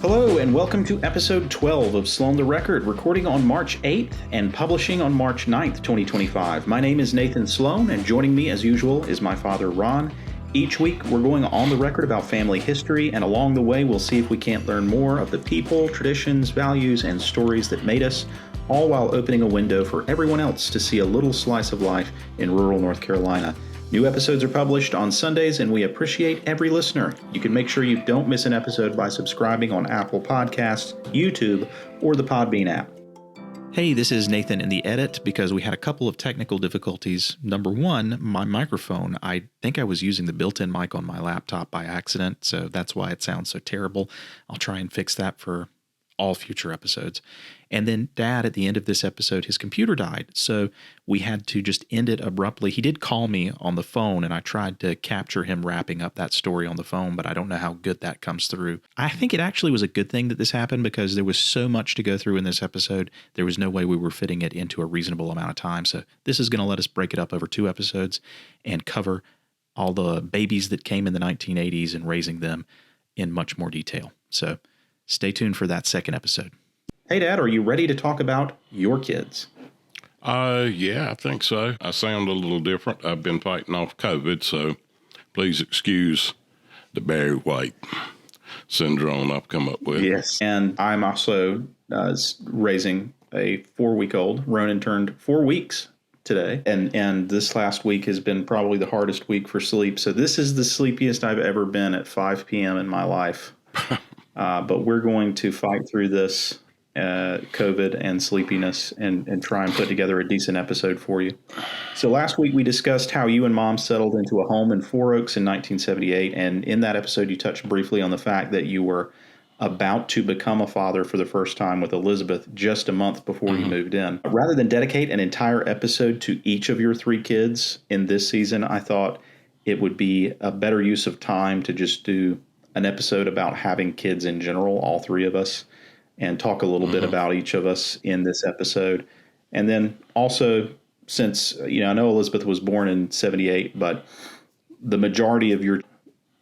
Hello and welcome to episode 12 of Sloan the Record, recording on March 8th and publishing on March 9th, 2025. My name is Nathan Sloan, and joining me as usual is my father, Ron. Each week we're going on the record about family history, and along the way we'll see if we can't learn more of the people, traditions, values, and stories that made us, all while opening a window for everyone else to see a little slice of life in rural North Carolina. New episodes are published on Sundays, and we appreciate every listener. You can make sure you don't miss an episode by subscribing on Apple Podcasts, YouTube, or the Podbean app. Hey, this is Nathan in the edit because we had a couple of technical difficulties. Number one, my microphone. I think I was using the built-in mic on my laptop by accident, so that's why it sounds so terrible. I'll try and fix that for all future episodes. And then Dad, at the end of this episode, his computer died. So we had to just end it abruptly. He did call me on the phone, and I tried to capture him wrapping up that story on the phone, but I don't know how good that comes through. I think it actually was a good thing that this happened because there was so much to go through in this episode. There was no way we were fitting it into a reasonable amount of time. So this is going to let us break it up over 2 episodes and cover all the babies that came in the 1980s and raising them in much more detail. So stay tuned for that second episode. Hey, Dad, are you ready to talk about your kids? Yeah, I think so. I sound a little different. I've been fighting off COVID, so please excuse the Barry White syndrome I've come up with. Yes, and I'm also raising a 4-week-old. Ronan turned 4 weeks today, and this last week has been probably the hardest week for sleep. So this is the sleepiest I've ever been at 5 p.m. in my life. But we're going to fight through this COVID and sleepiness and try and put together a decent episode for you. So last week we discussed how you and Mom settled into a home in Four Oaks in 1978. And in that episode, you touched briefly on the fact that you were about to become a father for the first time with Elizabeth just a month before you moved in. Rather than dedicate an entire episode to each of your 3 kids in this season, I thought it would be a better use of time to just do an episode about having kids in general, all 3 of us, and talk a little bit about each of us in this episode. And then also, since, I know Elizabeth was born in 78, but the majority of your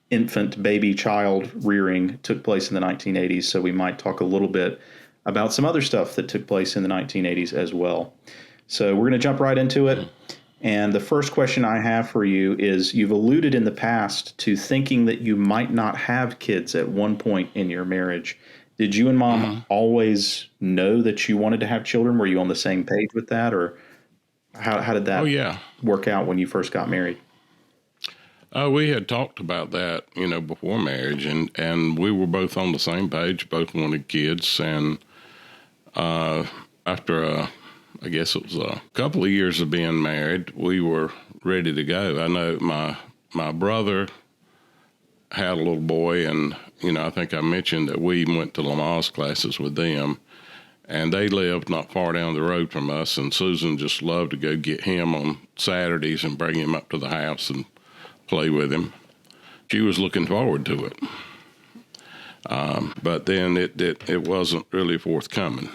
infant baby child rearing took place in the 1980s. So we might talk a little bit about some other stuff that took place in the 1980s as well. So we're going to jump right into it. And the first question I have for you is, you've alluded in the past to thinking that you might not have kids at one point in your marriage. Did you and Mom always know that you wanted to have children? Were you on the same page with that, or how did that work out when you first got married? We had talked about that, before marriage, and we were both on the same page, both wanted kids. And after I guess it was a couple of years of being married, we were ready to go. I know my brother had a little boy, and, I think I mentioned that we went to Lamaze classes with them, and they lived not far down the road from us, and Susan just loved to go get him on Saturdays and bring him up to the house and play with him. She was looking forward to it. But then it wasn't really forthcoming.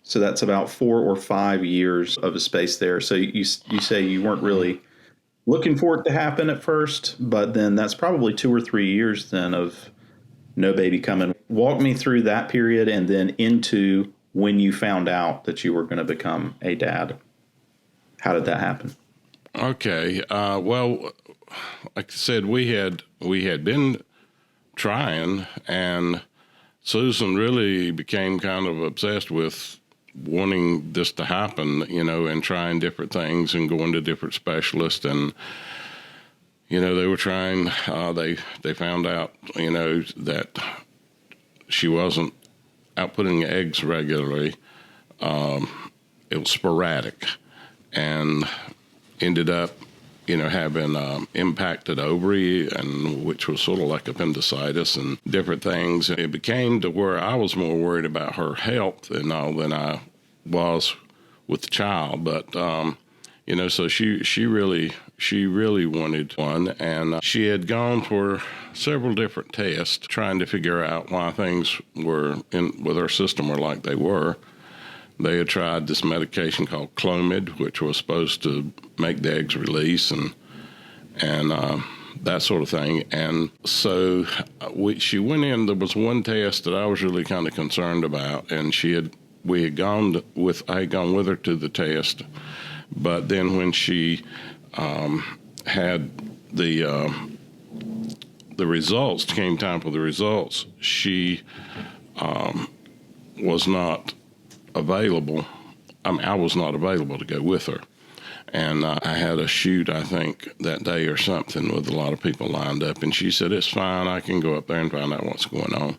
So that's about 4 or 5 years of a space there. So you say you weren't really looking for it to happen at first, but then that's probably 2 or 3 years then of no baby coming. Walk me through that period and then into when you found out that you were going to become a dad. How did that happen? Okay. Well, like I said, we had been trying, and Susan really became kind of obsessed with wanting this to happen, and trying different things and going to different specialists. And, they were trying, they found out, that she wasn't out putting eggs regularly. It was sporadic, and ended up, having impacted ovary, and which was sort of like appendicitis and different things. It became to where I was more worried about her health and all than I was with the child. But so she really wanted one, and she had gone for several different tests trying to figure out why things were with her system were like they were. They had tried this medication called Clomid, which was supposed to make the eggs release, and that sort of thing. And so she went in. There was one test that I was really kind of concerned about, and I had gone with her to the test, but then when she had the results, came time for the results, she was not available. I was not available to go with her. And I had a shoot, I think, that day or something with a lot of people lined up. And she said, "It's fine. I can go up there and find out what's going on."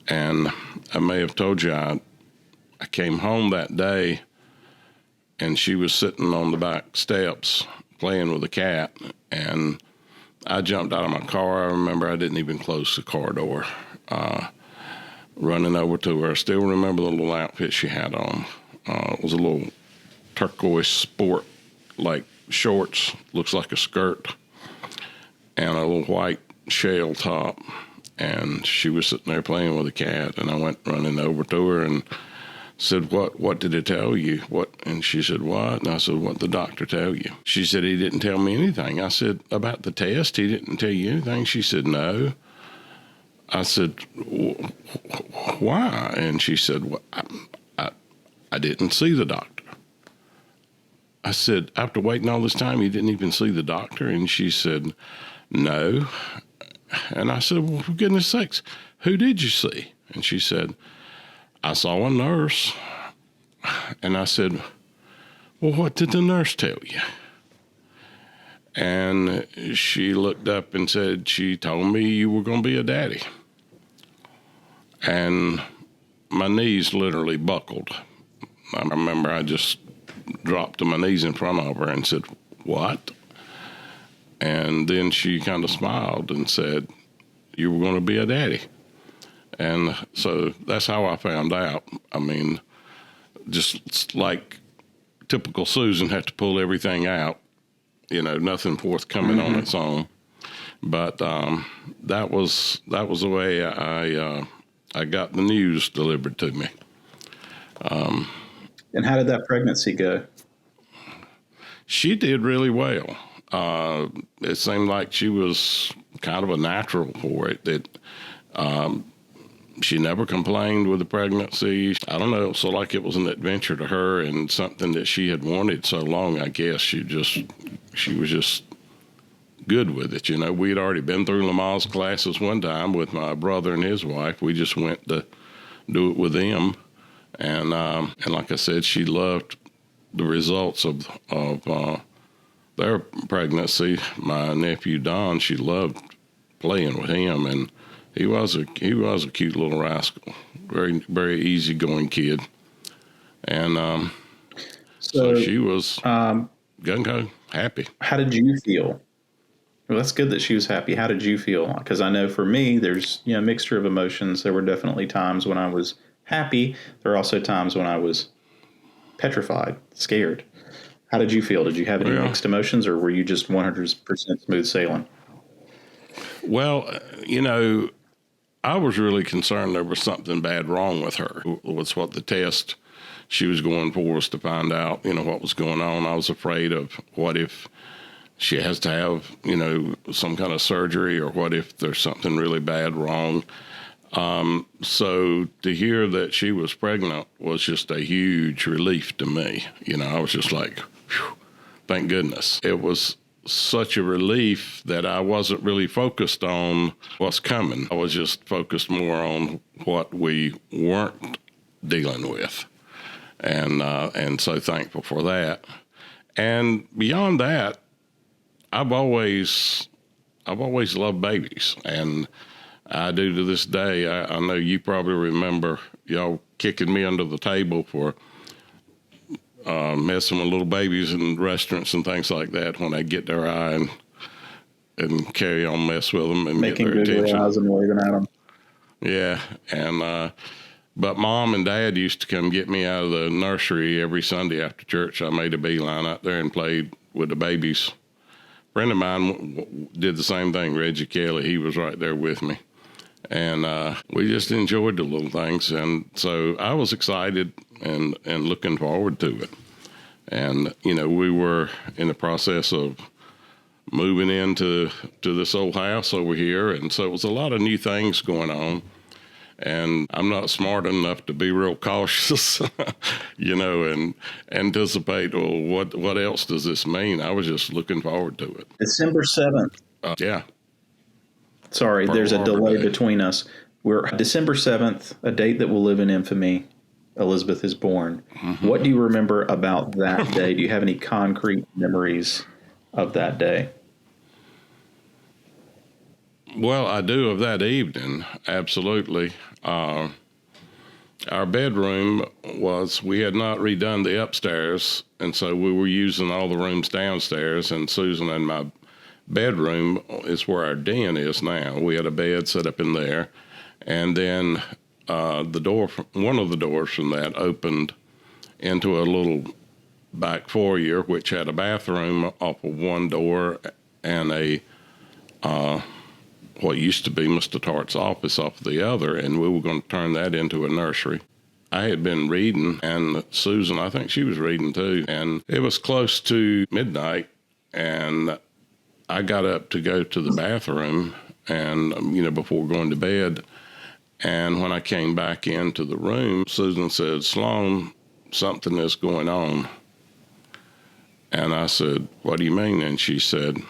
And I may have told you, I came home that day, and she was sitting on the back steps playing with a cat. And I jumped out of my car. I remember I didn't even close the car door. Running over to her. I still remember the little outfit she had on. It was a little turquoise sport like shorts, looks like a skirt, and a little white shell top. And she was sitting there playing with a cat, and I went running over to her and said, what did it tell you? What? And she said, "What?" And I said, "What did the doctor tell you?" She said, "He didn't tell me anything." I said, "About the test, he didn't tell you anything?" She said, "No." I said, "Why?" And she said, "Well, I didn't see the doctor." I said, "After waiting all this time, you didn't even see the doctor?" And she said, "No." And I said, "Well, for goodness sakes, who did you see?" And she said, "I saw a nurse." And I said, "Well, what did the nurse tell you?" And she looked up and said, "She told me you were going to be a daddy." And my knees literally buckled. I remember I just dropped to my knees in front of her and said, "What?" And then she kind of smiled and said, "You were going to be a daddy." And so that's how I found out. I mean, just like typical Susan, had to pull everything out, nothing forthcoming on its own. But that was the way I got the news delivered to me. And how did that pregnancy go? She did really well. It seemed like she was kind of a natural for it. She never complained with the pregnancy. I don't know, so like it was an adventure to her and something that she had wanted so long. I guess she was just good with it. We had already been through Lamar's classes one time with my brother and his wife. We just went to do it with them. And like I said, she loved the results of their pregnancy. My nephew Don, she loved playing with him, and he was a cute little rascal, very very easygoing kid, and so she was gung-ho, happy. How did you feel? Well, that's good that she was happy. How did you feel? Because I know for me, there's a mixture of emotions. There were definitely times when I was happy. There are also times when I was petrified, scared. How did you feel? Did you have any mixed emotions, or were you just 100% smooth sailing? Well, I was really concerned there was something bad wrong with her. It was what the test she was going for was to find out, what was going on. I was afraid of what if she has to have, some kind of surgery, or what if there's something really bad wrong. So to hear that she was pregnant was just a huge relief to me. I was just like, whew, thank goodness. It was such a relief that I wasn't really focused on what's coming. I was just focused more on what we weren't dealing with. And so thankful for that. And beyond that, I've always loved babies, and I do to this day. I know you probably remember y'all kicking me under the table for messing with little babies in restaurants and things like that when I get their eye and carry on mess with them and making get their attention. Eyes and waving at them. Yeah, and but Mom and Dad used to come get me out of the nursery every Sunday after church. I made a beeline out there and played with the babies. A friend of mine did the same thing, Reggie Kelly. He was right there with me. And we just enjoyed the little things. And so I was excited and looking forward to it. And, we were in the process of moving into this old house over here. And so it was a lot of new things going on. And I'm not smart enough to be real cautious, and anticipate, well, what else does this mean? I was just looking forward to it. December 7th. Yeah. Sorry, Pearl there's a Harbor delay Day. between us. We're December 7th, a date that will live in infamy. Elizabeth is born. Mm-hmm. What do you remember about that day? Do you have any concrete memories of that day? Well, I do of that evening, absolutely. Our bedroom we had not redone the upstairs, and so we were using all the rooms downstairs, and Susan and my bedroom is where our den is now. We had a bed set up in there, and then one of the doors from that opened into a little back foyer, which had a bathroom off of one door and what used to be Mr. Tart's office off of the other, and we were going to turn that into a nursery. I had been reading, and Susan, I think she was reading too, and it was close to midnight, and I got up to go to the bathroom and, before going to bed. And when I came back into the room, Susan said, "Sloan, something is going on." And I said, "What do you mean?" And she said,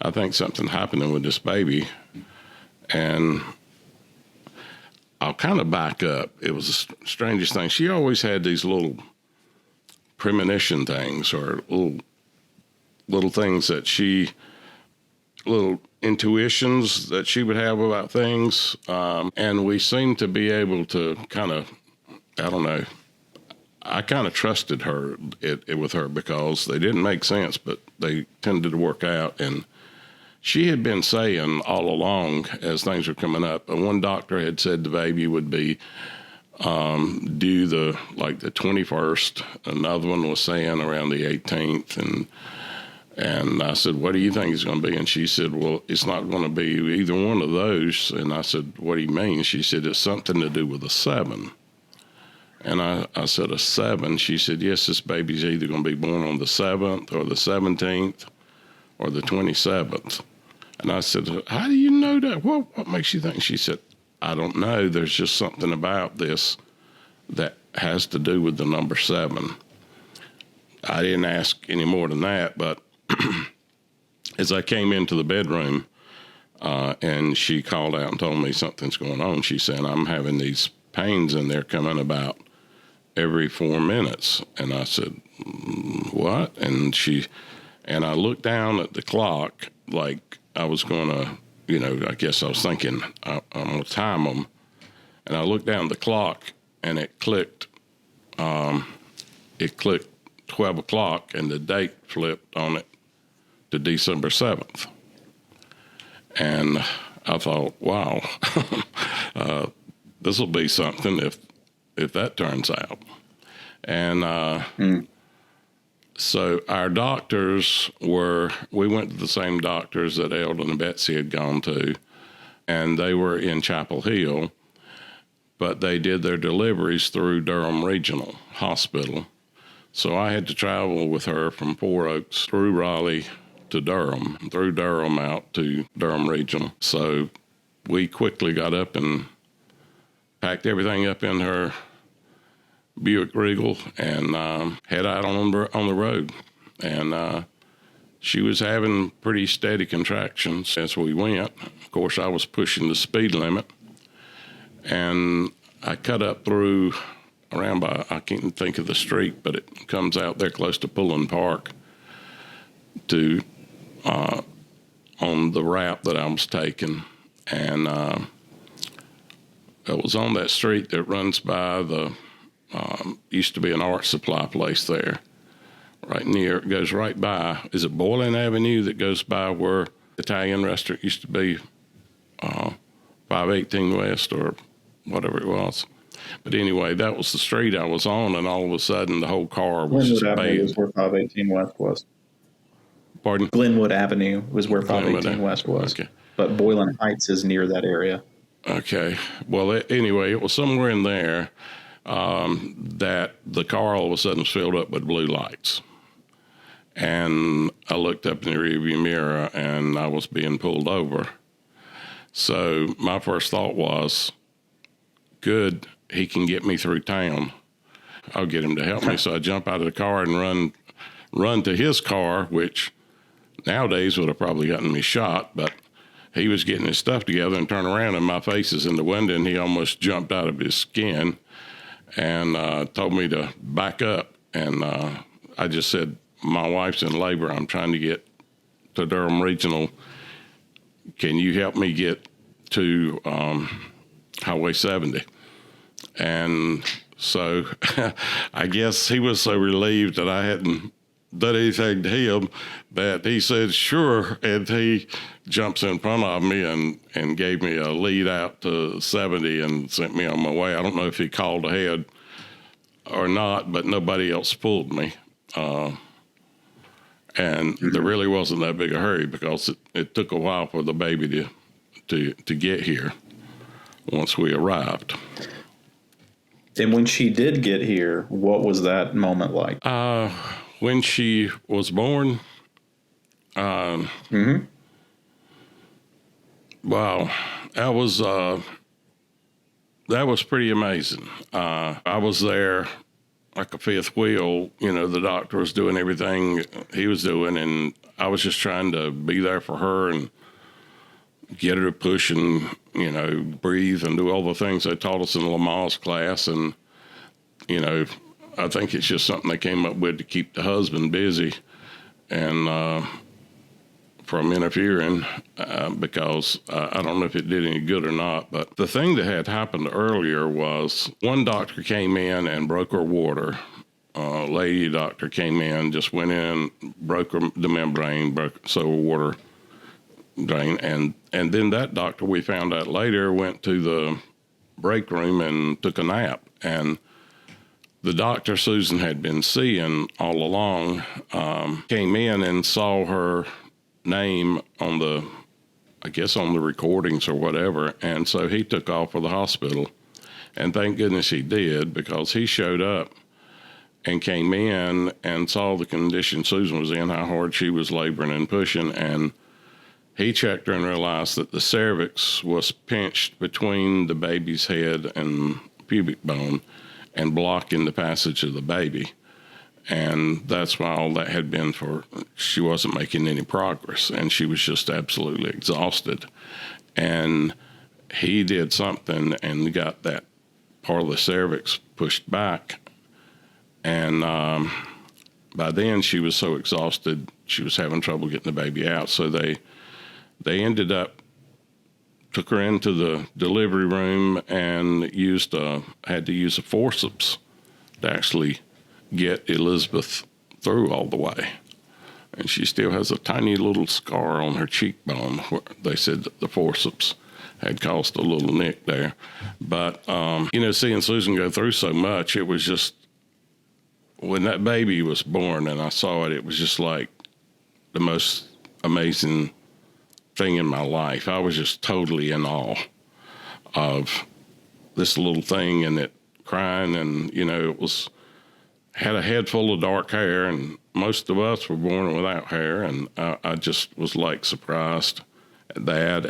"I think something happening with this baby." And I'll kind of back up. It was the strangest thing. She always had these little premonition things, or little things little intuitions that she would have about things. And we seemed to be able to kind of, I don't know, I kind of trusted her with her because they didn't make sense, but they tended to work out. And she had been saying all along as things were coming up, one doctor had said the baby would be due the 21st. Another one was saying around the 18th. And I said, "What do you think it's going to be?" And she said, "Well, it's not going to be either one of those." And I said, "What do you mean?" She said, "It's something to do with a 7. And I said, "A 7? She said, "Yes, this baby's either going to be born on the 7th or the 17th or the 27th. And I said, "How do you know that? What makes you think?" She said, "I don't know. There's just something about this that has to do with the number 7. I didn't ask any more than that, but as I came into the bedroom and she called out and told me something's going on, she said, "I'm having these pains and they're coming about every 4 minutes." And I said, "What?" And I looked down at the clock like I was going to, I guess I was thinking I'm going to time them. And I looked down at the clock and it clicked. It clicked 12 o'clock and the date flipped on it to December 7th. And I thought, wow, this will be something if that turns out. And so our doctors we went to the same doctors that Eldon and Betsy had gone to, and they were in Chapel Hill, but they did their deliveries through Durham Regional Hospital. So I had to travel with her from Four Oaks through Raleigh to Durham, through Durham out to Durham Regional. So we quickly got up and packed everything up in her Buick Regal and head out on the road. And she was having pretty steady contractions as we went. Of course, I was pushing the speed limit. And I cut up through around by, I can't think of the street, but it comes out there close to Pullen Park to on the route that I was taking. And it was on that street that runs by the used to be an art supply place there. Right near, it goes right by, is it Boylan Avenue that goes by where the Italian restaurant used to be, 518 West or whatever it was. But anyway, that was the street I was on, and all of a sudden the whole car was just Glenwood Avenue bathed. is where 518 West was. Pardon? Glenwood Avenue was where 518 West was. Okay. But Boylan Heights is near that area. Okay. Well, anyway, it was somewhere in there that the car all of a sudden was filled up with blue lights. And a looked up in the rearview mirror and I was being pulled over. So my first thought was, good, he can get me through town. I'll get him to help me. So I jump out of the car and run to his car, which nowadays would have probably gotten me shot, but he was getting his stuff together and turned around and my face is in the window and he almost jumped out of his skin and told me to back up. And I just said, my wife's in labor. I'm trying to get to Durham Regional. Can you help me get to Highway 70? And so I guess he was so relieved that I hadn't done anything to him that he said, sure. And he jumps in front of me and gave me a lead out to 70 and sent me on my way. I don't know if he called ahead or not, but nobody else pulled me. And there really wasn't that big a hurry because it took a while for the baby to get here once we arrived. And when she did get here, what was that moment like? When she was born, wow, that was pretty amazing. I was there like a fifth wheel. You know, the doctor was doing everything he was doing, and I was just trying to be there for her and get her to push and, you know, breathe and do all the things they taught us in Lamar's class. And, you know, I think it's just something they came up with to keep the husband busy and from interfering because I don't know if it did any good or not. But the thing that had happened earlier was one doctor came in and broke her water. Lady doctor came in, just went in, broke the membrane, so her water drain. And then that doctor, we found out later, went to the break room and took a nap. And the doctor Susan had been seeing all along came in and saw her name on the recordings or whatever. And so he took off for the hospital. And thank goodness he did, because he showed up and came in and saw the condition Susan was in, how hard she was laboring and pushing. And he checked her and realized that the cervix was pinched between the baby's head and pubic bone and blocking the passage of the baby. And that's why all that had been for, she wasn't making any progress and she was just absolutely exhausted. And he did something and got that part of the cervix pushed back. And by then she was so exhausted, she was having trouble getting the baby out. So they ended up, took her into the delivery room and had to use a forceps to actually get Elizabeth through all the way. And she still has a tiny little scar on her cheekbone where they said that the forceps had caused a little nick there. But, you know, seeing Susan go through so much, it was just, when that baby was born and I saw it, it was just like the most amazing thing in my life. I was just totally in awe of this little thing and it crying, and, you know, it had a head full of dark hair, and most of us were born without hair, and I just was like surprised at that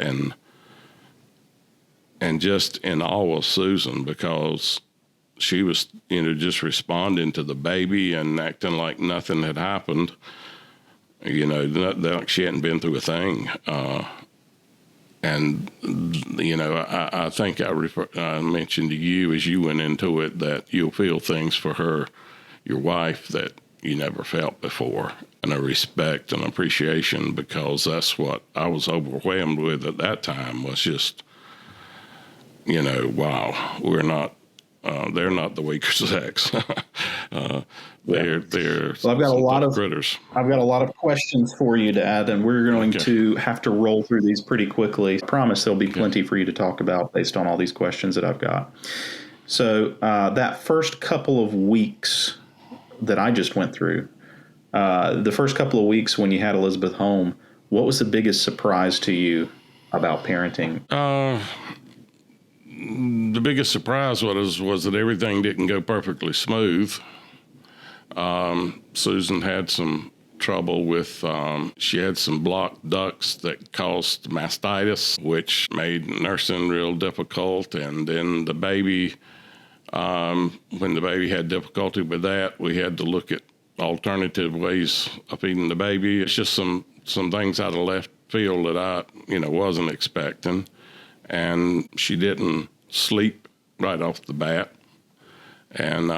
and just in awe of Susan, because she was, you know, just responding to the baby and acting like nothing had happened, you know, like she hadn't been through a thing. And, you know, I think I mentioned to you as you went into it that you'll feel things for her, your wife, that you never felt before, and a respect and appreciation, because that's what I was overwhelmed with at that time, was just, you know, wow, they're not the weaker sex. They're well, I've got a lot of critters. I've got a lot of questions for you, Dad, and we're going to have to roll through these pretty quickly. I promise there'll be plenty for you to talk about based on all these questions that I've got. So that first couple of weeks that I just went through, the first couple of weeks when you had Elizabeth home, what was the biggest surprise to you about parenting? The biggest surprise was that everything didn't go perfectly smooth. Susan had some trouble with, she had some blocked ducts that caused mastitis, which made nursing real difficult. And then the baby, when the baby had difficulty with that, we had to look at alternative ways of feeding the baby. It's just some things out of left field that I, wasn't expecting. And she didn't sleep right off the bat. And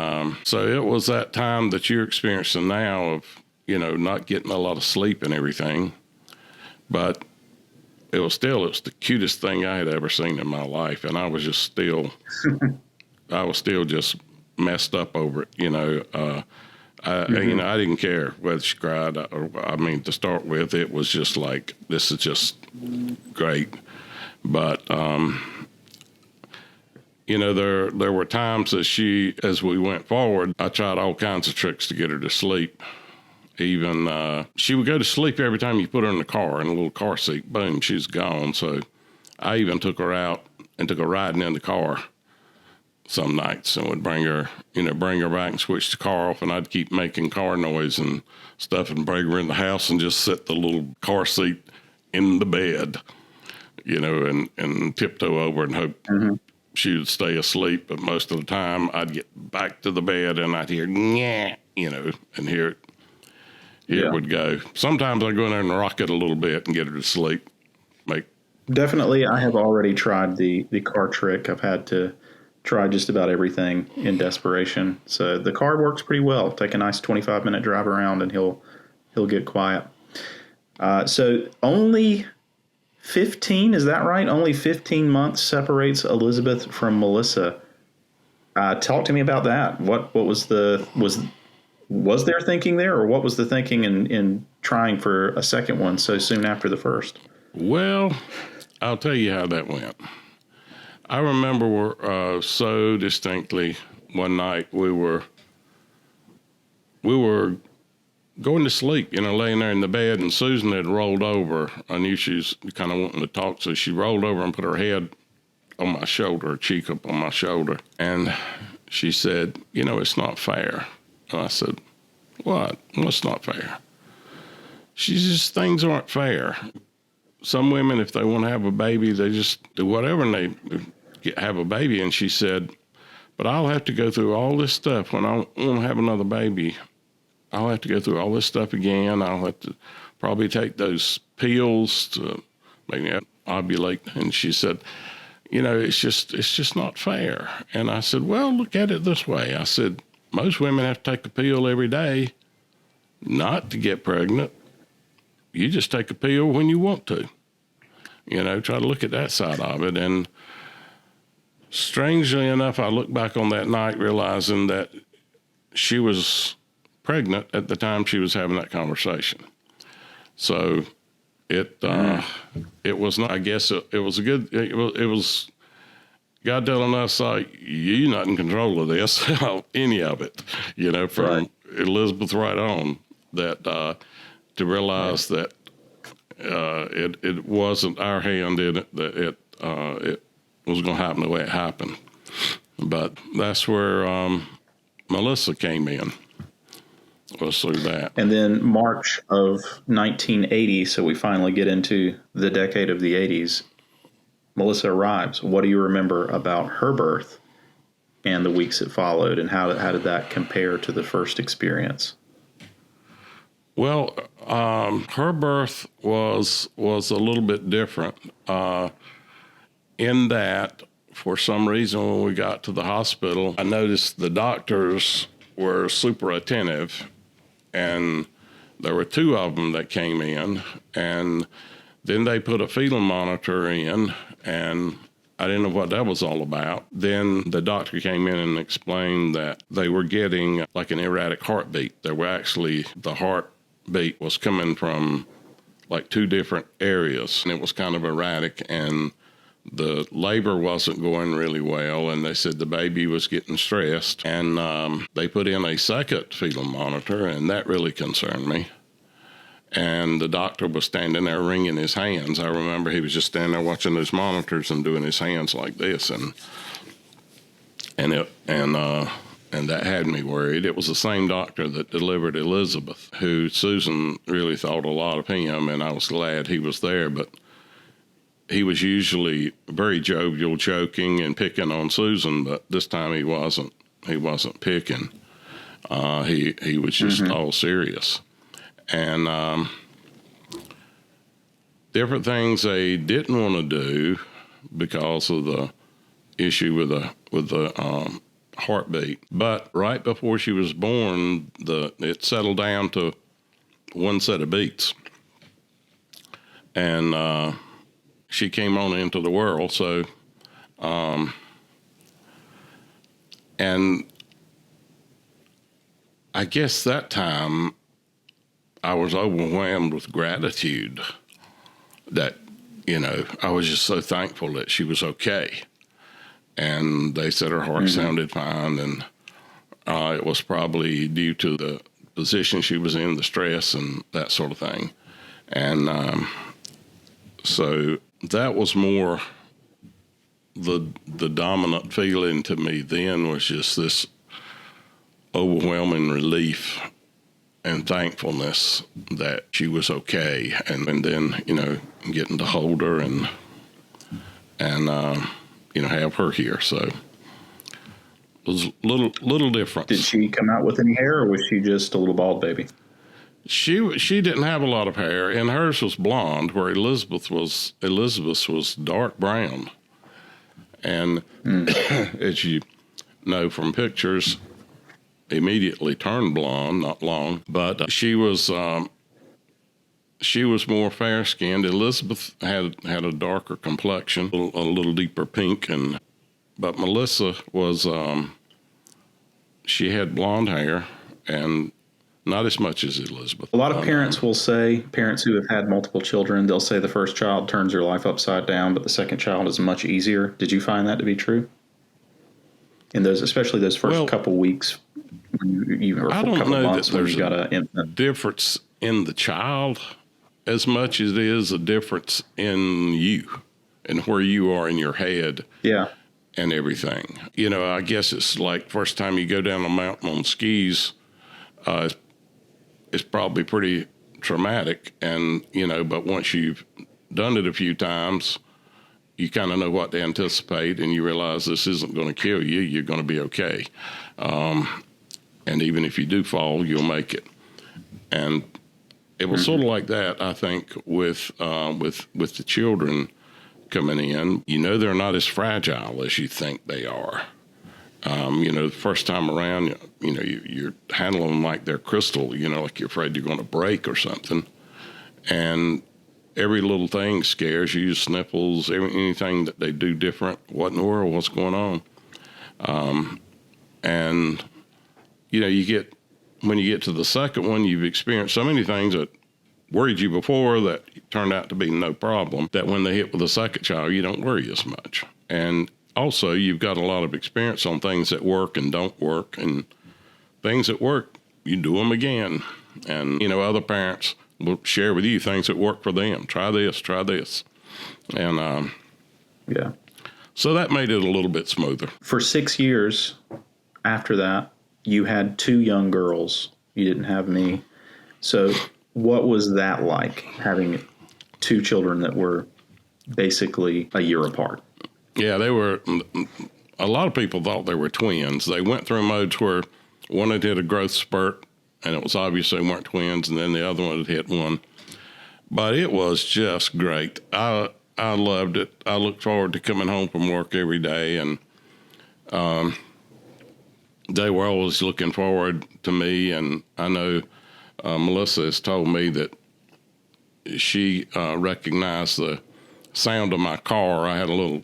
so it was that time that you're experiencing now of, not getting a lot of sleep and everything. But it was the cutest thing I had ever seen in my life. And I was still just messed up over it, I didn't care whether she cried. To start with, it was just like, this is just great. But, there were times that as we went forward, I tried all kinds of tricks to get her to sleep. Even, she would go to sleep every time you put her in the car, in a little car seat. Boom, she's gone. So I even took her out and took her riding in the car some nights and would bring her back and switch the car off, and I'd keep making car noise and stuff and bring her in the house and just set the little car seat in the bed, and tiptoe over and hope she would stay asleep. But most of the time I'd get back to the bed and I'd hear, "Nyeh," and here it would go. Sometimes I'd go in there and rock it a little bit and get her to sleep. Definitely, I have already tried the car trick. I've had to try just about everything in desperation. So the car works pretty well. Take a nice 25-minute drive around and he'll get quiet. So only 15, is that right? Only 15 months separates Elizabeth from Melissa. Talk to me about that. What was there thinking there, or what was the thinking in trying for a second one so soon after the first? Well, I'll tell you how that went. I remember so distinctly one night we were going to sleep, laying there in the bed, and Susan had rolled over. I knew she was kind of wanting to talk, so she rolled over and put her head on my shoulder, her cheek up on my shoulder. And she said, "It's not fair." And I said, "What? What's not fair?" She says, "Things aren't fair. Some women, if they want to have a baby, they just do whatever and they have a baby." And she said, "But I'll have to go through all this stuff when I want to have another baby. I'll have to go through all this stuff again. I'll have to probably take those pills to make me ovulate." And she said, it's just not fair." And I said, "Well, look at it this way." I said, "Most women have to take a pill every day not to get pregnant. You just take a pill when you want to. Try to look at that side of it." And strangely enough, I look back on that night realizing that she was pregnant at the time she was having that conversation. So it was not, I guess it was it was God telling us, you're not in control of this, any of it, from right. Elizabeth right on, that to realize that it wasn't our hand in it, that it was going to happen the way it happened. But that's where Melissa came in. Was through that. And then March of 1980, so we finally get into the decade of the 80s, Melissa arrives. What do you remember about her birth and the weeks that followed, and how did that compare to the first experience? Well, her birth was a little bit different in that, for some reason, when we got to the hospital, I noticed the doctors were super attentive, and there were two of them that came in, and then they put a fetal monitor in, and I didn't know what that was all about. Then the doctor came in and explained that they were getting like an erratic heartbeat. The heartbeat was coming from like two different areas, and it was kind of erratic, and the labor wasn't going really well, and they said the baby was getting stressed, and they put in a second fetal monitor, and that really concerned me. And the doctor was standing there wringing his hands. I remember he was just standing there watching those monitors and doing his hands like this, and and that had me worried. It was the same doctor that delivered Elizabeth, who Susan really thought a lot of him, and I was glad he was there. But he was usually very jovial, joking, and picking on Susan, but this time he wasn't. He wasn't picking. He was just all serious, and different things they didn't want to do because of the issue with the heartbeat. But right before she was born, it settled down to one set of beats, and she came on into the world. So, and I guess that time I was overwhelmed with gratitude that, I was just so thankful that she was okay. And they said her heart sounded fine, and it was probably due to the position she was in, the stress and that sort of thing. And so that was more the dominant feeling to me then, was just this overwhelming relief and thankfulness that she was okay. And then, getting to hold her and have her here. So it was a little different. Did she come out with any hair, or was she just a little bald baby? She didn't have a lot of hair, and hers was blonde, where Elizabeth's was dark brown. And as you know from pictures, immediately turned blonde, not long. But she was more fair skinned. Elizabeth had a darker complexion, a little deeper pink, but Melissa was she had blonde hair and not as much as Elizabeth. A lot of parents will say, parents who have had multiple children, they'll say the first child turns your life upside down, but the second child is much easier. Did you find that to be true? In those, especially those first couple weeks, or I don't couple know months that when there's you got an infant. Difference in the child as much as it is a difference in you and where you are in your head. Yeah. And everything. I guess it's like first time you go down a mountain on skis, it's probably pretty traumatic. And, but once you've done it a few times, you kind of know what to anticipate, and you realize this isn't going to kill you. You're going to be okay. And even if you do fall, you'll make it. And it was sort of like that, I think, with the children coming in. They're not as fragile as you think they are. The first time around, you're handling them like they're crystal, like you're afraid you're going to break or something. And every little thing scares you, sniffles, anything that they do different. What in the world, what's going on? And, when you get to the second one, you've experienced so many things that worried you before that turned out to be no problem, that when they hit with the second child, you don't worry as much. And also, you've got a lot of experience on things that work and don't work, and things that work, you do them again. And, other parents will share with you things that work for them. Try this, try this. And yeah. So that made it a little bit smoother. For 6 years after that, you had 2 young girls. You didn't have me. So what was that like, having 2 children that were basically a year apart? Yeah, they were. A lot of people thought they were twins. They went through modes where one had hit a growth spurt, and it was obvious they weren't twins, and then the other one had hit one. But it was just great. I loved it. I looked forward to coming home from work every day, and they were always looking forward to me. And I know Melissa has told me that she recognized the sound of my car. I had a little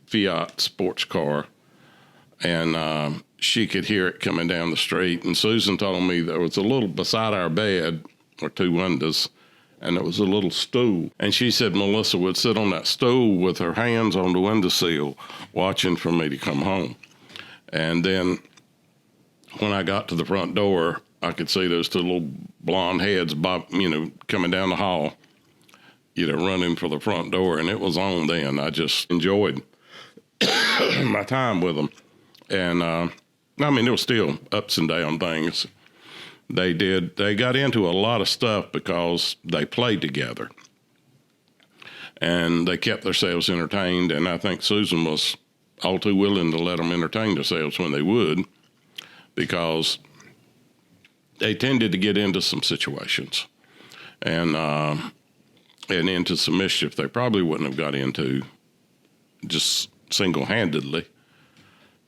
Fiat sports car, and she could hear it coming down the street. And Susan told me there was a little beside our bed, or 2 windows, and there was a little stool. And she said Melissa would sit on that stool with her hands on the windowsill watching for me to come home. And then when I got to the front door, I could see those 2 little blonde heads coming down the hall, running for the front door. And it was on then. I just enjoyed my time with them. And, I mean, there was still ups and down things. They got into a lot of stuff because they played together. And they kept themselves entertained. And I think Susan was all too willing to let them entertain themselves when they would, because they tended to get into some situations and into some mischief they probably wouldn't have got into just single-handedly.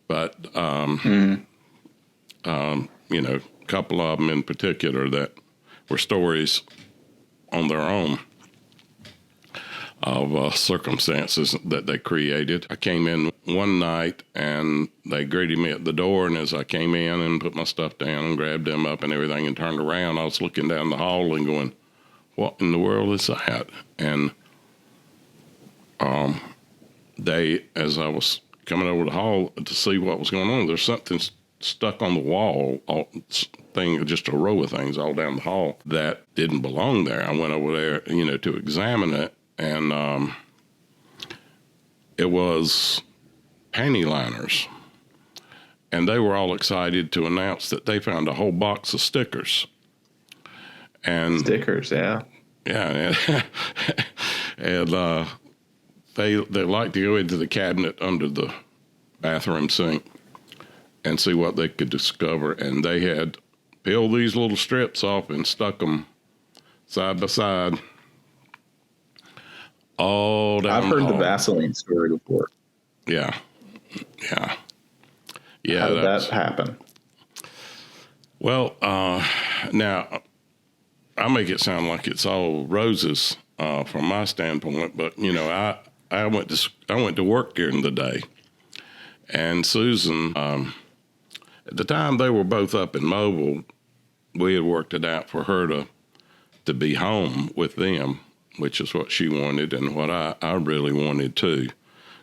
But, you know, a couple of them in particular that were stories on their own of circumstances that they created. I came in one night and they greeted me at the door, and as I came in and put my stuff down and grabbed them up and everything and turned around, I was looking down the hall and going, what in the world is that? And they, as I was coming over the hall to see what was going on, there's something stuck on the wall, just a row of things all down the hall that didn't belong there. I went over there, you know, to examine it, and it was panty liners. And they were all excited to announce that they found a whole box of stickers. And stickers, yeah. Yeah. And they like to go into the cabinet under the bathroom sink and see what they could discover. And they had peeled these little strips off and stuck them side by side all down I've heard the the Vaseline story before. Yeah. How did that happen? Well, now I make it sound like it's all roses from my standpoint, but you know, I went to work during the day, and Susan, at the time they were both up in Mobile, we had worked it out for her to be home with them, which is what she wanted and what I really wanted too,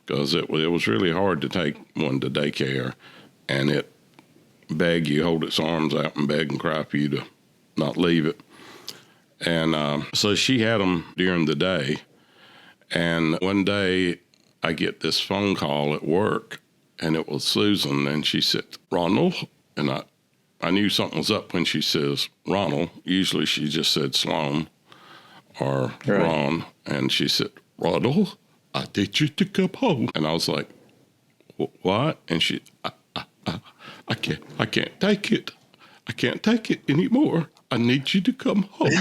because it was really hard to take one to daycare, and it beg you, hold its arms out and beg and cry for you to not leave it. And so she had them during the day. And one day I get this phone call at work, and it was Susan, and she said, Ronald, and I knew something was up when she says Ronald. Usually she just said Sloan or right. Ron, and she said, Ronald, I need you to come home. And I was like, what? And she, I can't take it. I can't take it anymore. I need you to come home.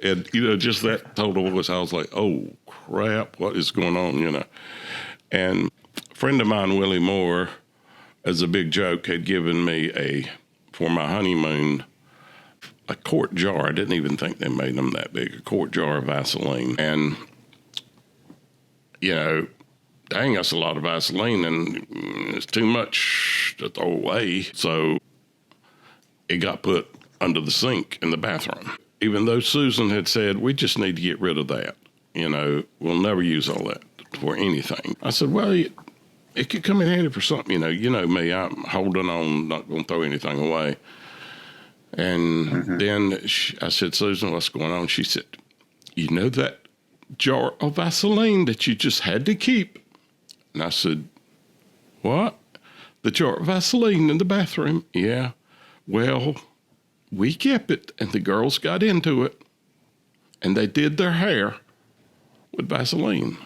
And, you know, just that tone of voice, I was like, oh, crap, what is going on, you know? And a friend of mine, Willie Moore, as a big joke, had given me for my honeymoon, a quart jar. I didn't even think they made them that big, a quart jar of Vaseline. And, you know, dang, that's a lot of Vaseline, and it's too much to throw away. So it got put under the sink in the bathroom. Even though Susan had said, we just need to get rid of that. You know, we'll never use all that for anything. I said, well, it could come in handy for something. You know me, I'm holding on, not going to throw anything away. And then I said, Susan, what's going on? She said, you know that jar of Vaseline that you just had to keep? And I said, what? The jar of Vaseline in the bathroom? Yeah. Well, we kept it, and the girls got into it, and they did their hair with Vaseline.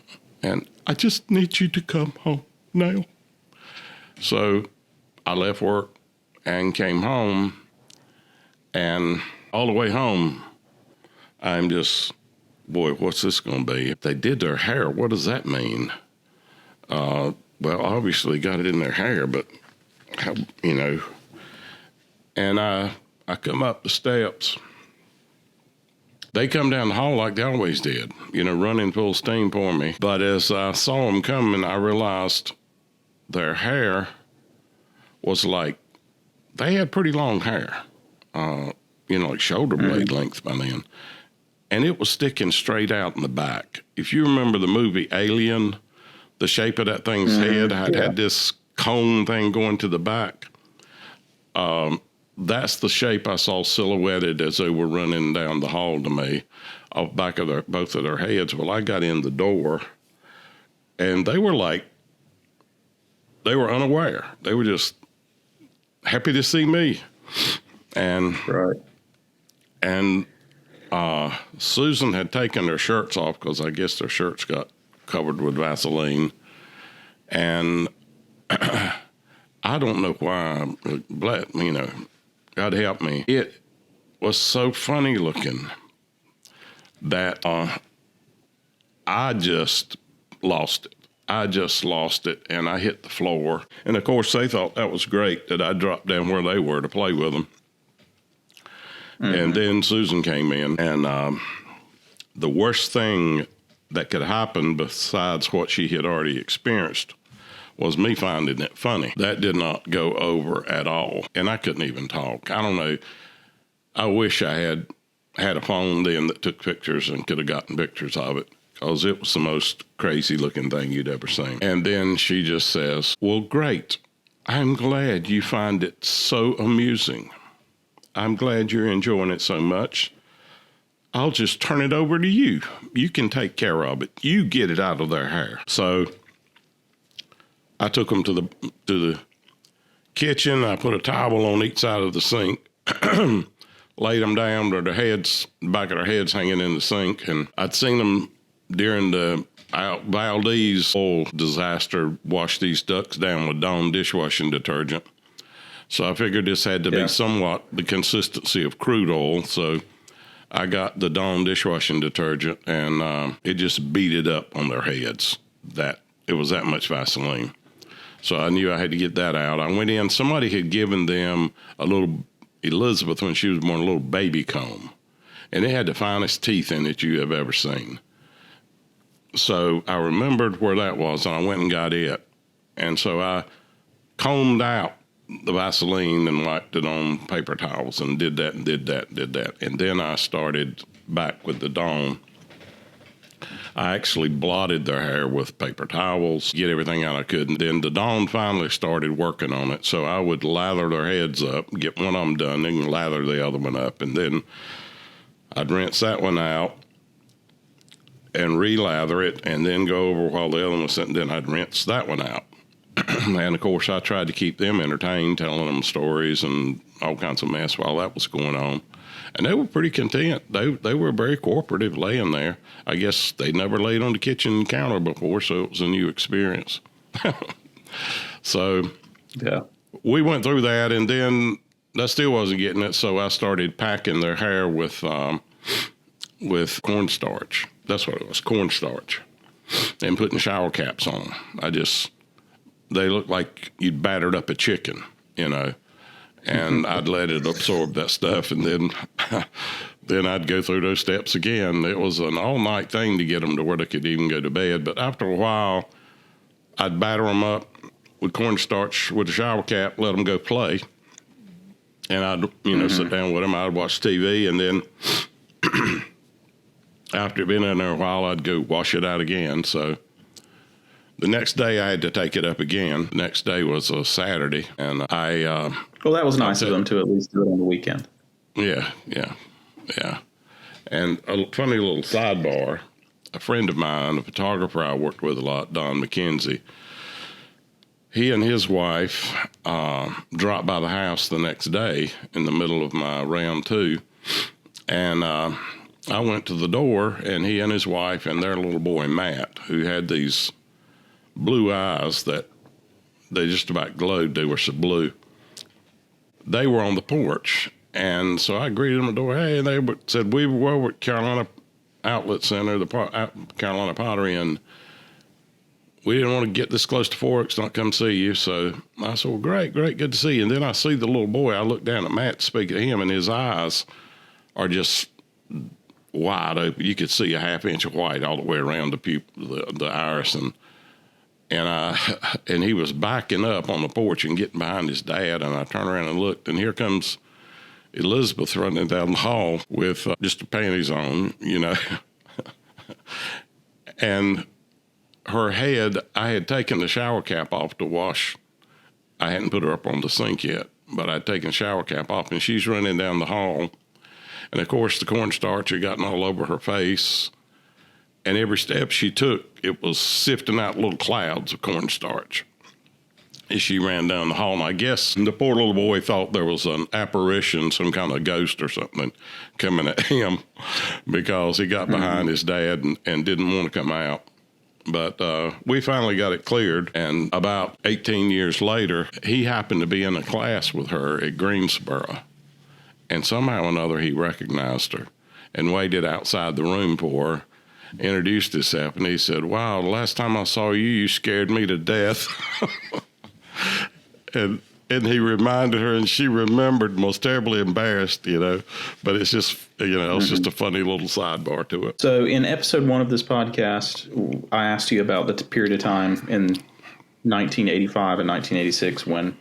And I just need you to come home now. So I left work and came home, and all the way home, I'm just, boy, what's this going to be? If they did their hair, what does that mean? Well, obviously got it in their hair, but, how, you know. And I come up the steps. They come down the hall like they always did, you know, running full steam for me. But as I saw them coming, I realized their hair was like, they had pretty long hair, you know, like shoulder blade length by then. And it was sticking straight out in the back. If you remember the movie Alien, the shape of that thing's head had this cone thing going to the back. That's the shape I saw silhouetted as they were running down the hall to me, off back of both of their heads. Well, I got in the door, and they were unaware. They were just happy to see me. And Right. and Susan had taken their shirts off because I guess their shirts got covered with Vaseline. And I don't know why, God help me. It was so funny looking that I just lost it. I just lost it, and I hit the floor. And, of course, they thought that was great that I dropped down where they were to play with them. Mm-hmm. And then Susan came in, and the worst thing that could happen besides what she had already experienced was me finding it funny. That did not go over at all, and I couldn't even talk. I don't know. I wish I had a phone then that took pictures and could have gotten pictures of it, because it was the most crazy-looking thing you'd ever seen. And then she just says, well, great. I'm glad you find it so amusing. I'm glad you're enjoying it so much. I'll just turn it over to you. You can take care of it. You get it out of their hair. So I took them to the kitchen. I put a towel on each side of the sink, laid them down with their heads, back of their heads hanging in the sink. And I'd seen them during the Valdez oil disaster wash these ducks down with Dawn dishwashing detergent. So I figured this had to be somewhat the consistency of crude oil. So I got the Dawn dishwashing detergent, and it just beat it up on their heads. That it was that much Vaseline. So I knew I had to get that out. I went in. Somebody had given them a little, Elizabeth, when she was born, a little baby comb. And it had the finest teeth in it you have ever seen. So I remembered where that was, and I went and got it. And so I combed out the Vaseline and wiped it on paper towels and did that and did that and did that. And then I started back with the Dawn. I actually blotted their hair with paper towels, get everything out I could. And then the Dawn finally started working on it. So I would lather their heads up, get one of them done, then lather the other one up. And then I'd rinse that one out and re-lather it and then go over while the other one was sitting. Then I'd rinse that one out. And, of course, I tried to keep them entertained, telling them stories and all kinds of mess while that was going on. And they were pretty content. They were very cooperative laying there. I guess they never laid on the kitchen counter before, so it was a new experience. So we went through that, and then I still wasn't getting it, so I started packing their hair with cornstarch. That's what it was, cornstarch, and putting shower caps on them. They looked like you'd battered up a chicken, and I'd let it absorb that stuff, and then I'd go through those steps again. It was an all-night thing to get them to where they could even go to bed, but after a while, I'd batter them up with cornstarch with a shower cap, let them go play, and I'd sit down with them. I'd watch TV, and then after it'd been in there a while, I'd go wash it out again, so the next day, I had to take it up again. The next day was a Saturday, and well, that was nice of them to at least do it on the weekend. Yeah. And a funny little sidebar, a friend of mine, a photographer I worked with a lot, Don McKenzie, he and his wife dropped by the house the next day in the middle of my round two, and I went to the door, and he and his wife and their little boy, Matt, who had these blue eyes that they just about glowed. They were so blue. They were on the porch, and so I greeted them at the door. Hey, and they said, we were over at Carolina Outlet Center, the Carolina Pottery, and we didn't want to get this close to Forks, not come see you. So I said, well, great, good to see you. And then I see the little boy. I look down at Matt, speak to him, and his eyes are just wide open. You could see a half inch of white all the way around the iris, and he was backing up on the porch and getting behind his dad, and I turned around and looked, and here comes Elizabeth running down the hall with just her panties on, and her head, I had taken the shower cap off to wash. I hadn't put her up on the sink yet, but I'd taken the shower cap off, and she's running down the hall, and of course the cornstarch had gotten all over her face. And every step she took, it was sifting out little clouds of cornstarch. as she ran down the hall. And I guess the poor little boy thought there was an apparition, some kind of ghost or something coming at him because he got behind his dad and didn't want to come out. But we finally got it cleared. And about 18 years later, he happened to be in a class with her at Greensboro. And somehow or another, he recognized her and waited outside the room for her, introduced himself, and he said, "Wow, the last time I saw you, you scared me to death." and he reminded her, and she remembered, most terribly embarrassed, But it's just, it's just a funny little sidebar to it. So in episode 1 of this podcast, I asked you about the period of time in 1985 and 1986 when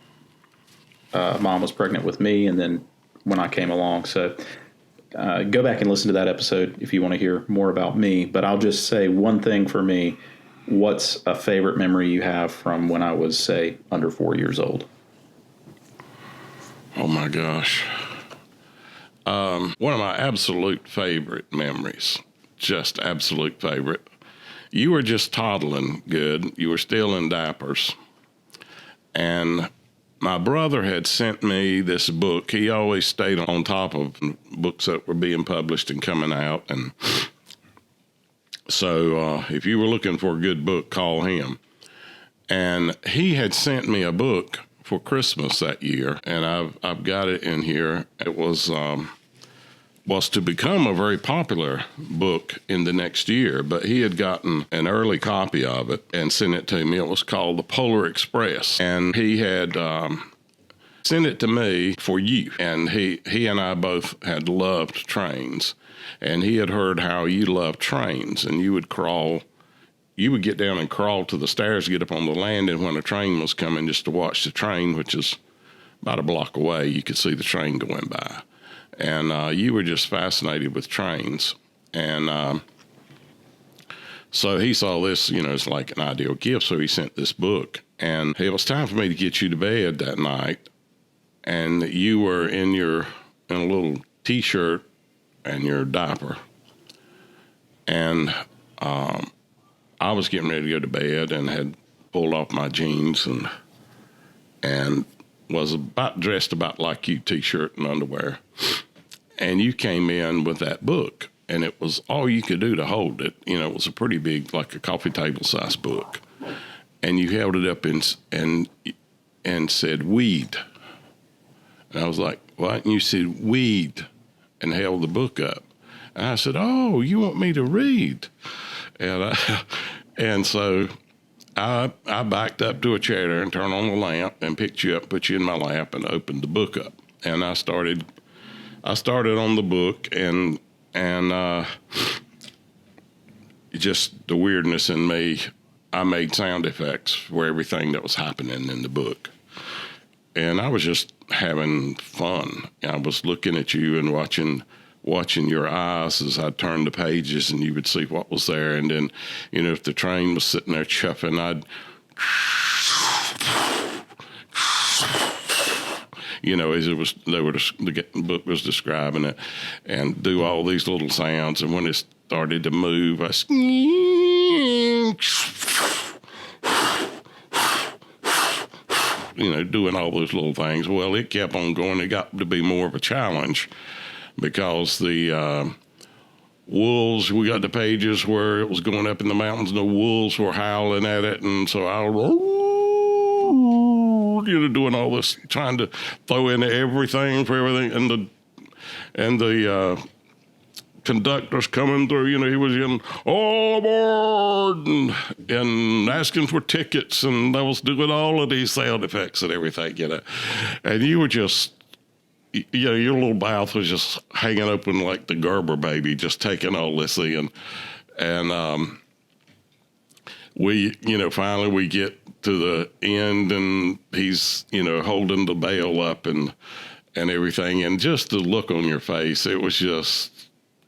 Mom was pregnant with me, and then when I came along. So go back and listen to that episode if you want to hear more about me. But I'll just say one thing for me. What's a favorite memory you have from when I was, say, under 4 years old? Oh, my gosh. One of my absolute favorite memories, just absolute favorite. You were just toddling good. You were still in diapers. And my brother had sent me this book. He always stayed on top of books that were being published and coming out. And so if you were looking for a good book, call him. And he had sent me a book for Christmas that year, and I've got it in here. It was to become a very popular book in the next year, but he had gotten an early copy of it and sent it to me. It was called The Polar Express, and he had sent it to me for you. And he and I both had loved trains, and he had heard how you loved trains, and you would get down and crawl to the stairs, get up on the landing when a train was coming just to watch the train, which is about a block away. You could see the train going by. And you were just fascinated with trains. And so he saw this, it's like an ideal gift, so he sent this book. And it was time for me to get you to bed that night. And you were in a little T-shirt and your diaper. And I was getting ready to go to bed and had pulled off my jeans and was dressed about like you, T-shirt and underwear. And you came in with that book, and it was all you could do to hold it. It was a pretty big, like a coffee table size book. And you held it up and said, "Weed." And I was like, "What?" And you said, "Weed," and held the book up. And I said, "Oh, you want me to read?" And so I backed up to a chair there and turned on the lamp and picked you up, put you in my lap, and opened the book up. And I started on the book, and just the weirdness in me, I made sound effects for everything that was happening in the book. And I was just having fun. I was looking at you and watching your eyes as I turned the pages, and you would see what was there. And then, if the train was sitting there chuffing, as the book was describing it, and do all these little sounds. And when it started to move, I doing all those little things. Well, it kept on going. It got to be more of a challenge, because the wolves, we got the pages where it was going up in the mountains, and the wolves were howling at it, and so I was, doing all this, trying to throw in everything for everything, and the conductor's coming through, he was yelling, "All aboard," and asking for tickets, and I was doing all of these sound effects and everything, and you were just, your little mouth was just hanging open like the Gerber baby, just taking all this in. And we, finally we get to the end, and he's, holding the bale up and everything. And just the look on your face, it was just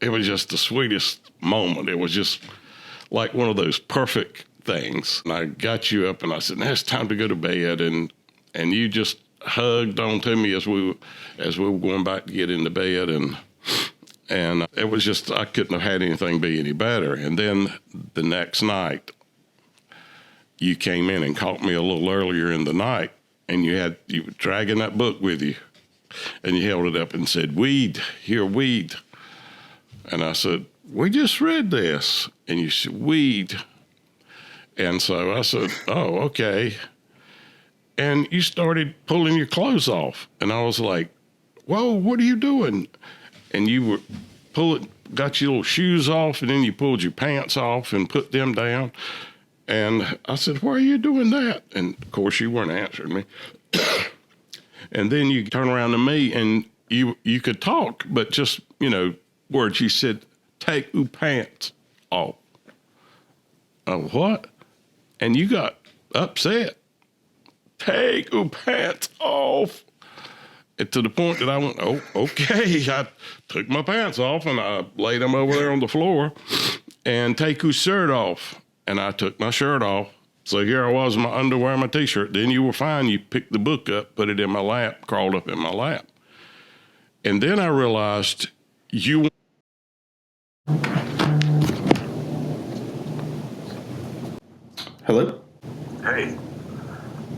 the sweetest moment. It was just like one of those perfect things. And I got you up and I said, "Now it's time to go to bed." And you just hugged onto me as we were going back to get into bed, and it was just, I couldn't have had anything be any better. And then the next night, you came in and caught me a little earlier in the night, and you were dragging that book with you, and you held it up and said, "Weed, here, weed." And I said, "We just read this." And you said, "Weed." And so I said, "Oh, okay." And you started pulling your clothes off. And I was like, "Whoa, what are you doing?" And you were got your little shoes off, and then you pulled your pants off and put them down. And I said, "Why are you doing that?" And of course, you weren't answering me. And then you turn around to me, and you could talk, but just, words. You said, "Take your pants off." Oh, what? And you got upset. Take your pants off. And to the point that I went, "Oh, okay." I took my pants off and I laid them over there on the floor. And take your shirt off. And I took my shirt off. So here I was in my underwear and my T-shirt. Then you were fine. You picked the book up, put it in my lap, crawled up in my lap. And then I realized you... Hello? Hey,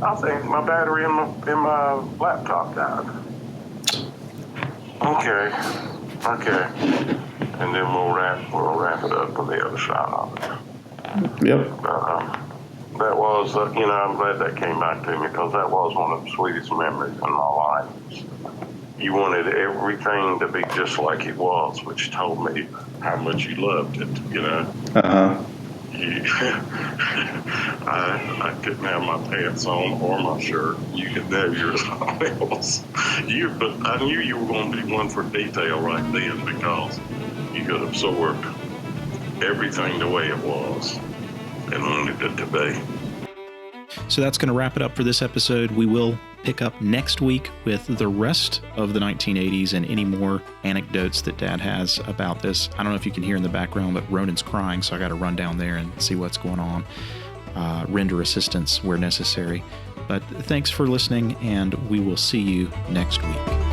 I think my battery in my laptop died. Okay. And then we'll wrap it up on the other side of it. Yep. That was, I'm glad that came back to me, because that was one of the sweetest memories in my life. You wanted everything to be just like it was, which told me how much you loved it, Uh-huh. I couldn't have my pants on or my shirt. You could have yours on else. But I knew you were going to be one for detail right then, because you could absorb everything the way it was and wanted it to be. So that's going to wrap it up for this episode. We will pick up next week with the rest of the 1980s and any more anecdotes that Dad has about this. I don't know if you can hear in the background, but Ronan's crying, so I got to run down there and see what's going on, render assistance where necessary. But thanks for listening, and we will see you next week.